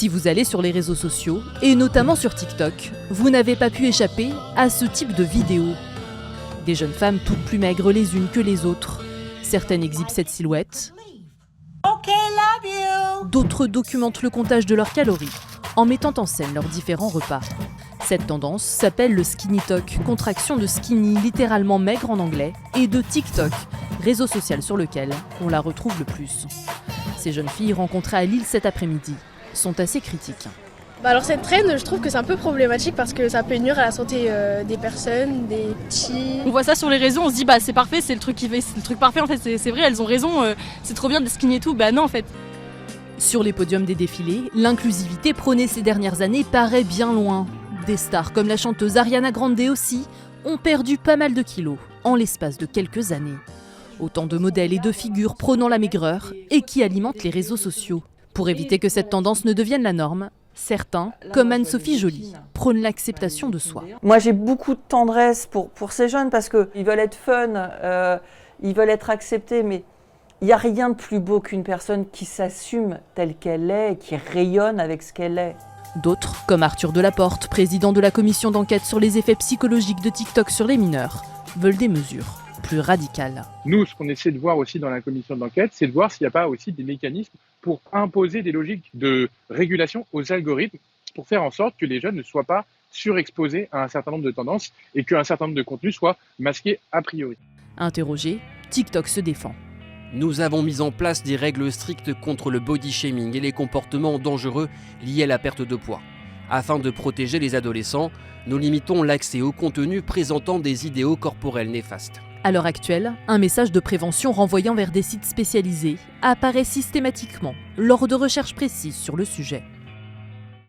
Si vous allez sur les réseaux sociaux, et notamment sur TikTok, vous n'avez pas pu échapper à ce type de vidéos. Des jeunes femmes toutes plus maigres les unes que les autres. Certaines exhibent cette silhouette. D'autres documentent le comptage de leurs calories, en mettant en scène leurs différents repas. Cette tendance s'appelle le skinny talk, contraction de skinny, littéralement maigre en anglais, et de TikTok, réseau social sur lequel on la retrouve le plus. Ces jeunes filles rencontrées à Lille cet après-midi sont assez critiques. Alors cette trend, je trouve que c'est un peu problématique parce que ça peut nuire à la santé des personnes, des petits. On voit ça sur les réseaux, on se dit c'est parfait, c'est le truc parfait en fait, c'est vrai, elles ont raison, c'est trop bien de skinny et tout, non en fait. Sur les podiums des défilés, l'inclusivité prônée ces dernières années paraît bien loin. Des stars comme la chanteuse Ariana Grande aussi ont perdu pas mal de kilos en l'espace de quelques années. Autant de modèles et de figures prônant la maigreur et qui alimentent les réseaux sociaux. Pour éviter que cette tendance ne devienne la norme, certains, comme Anne-Sophie Joly, prônent l'acceptation de soi. Moi j'ai beaucoup de tendresse pour ces jeunes parce qu'ils veulent être fun, ils veulent être acceptés, mais il n'y a rien de plus beau qu'une personne qui s'assume telle qu'elle est et qui rayonne avec ce qu'elle est. D'autres, comme Arthur Delaporte, président de la commission d'enquête sur les effets psychologiques de TikTok sur les mineurs, veulent des mesures plus radicales. Nous, ce qu'on essaie de voir aussi dans la commission d'enquête, c'est de voir s'il n'y a pas aussi des mécanismes pour imposer des logiques de régulation aux algorithmes pour faire en sorte que les jeunes ne soient pas surexposés à un certain nombre de tendances et qu'un certain nombre de contenus soient masqués a priori. Interrogé, TikTok se défend. Nous avons mis en place des règles strictes contre le body shaming et les comportements dangereux liés à la perte de poids. Afin de protéger les adolescents, nous limitons l'accès aux contenus présentant des idéaux corporels néfastes. À l'heure actuelle, un message de prévention renvoyant vers des sites spécialisés apparaît systématiquement lors de recherches précises sur le sujet.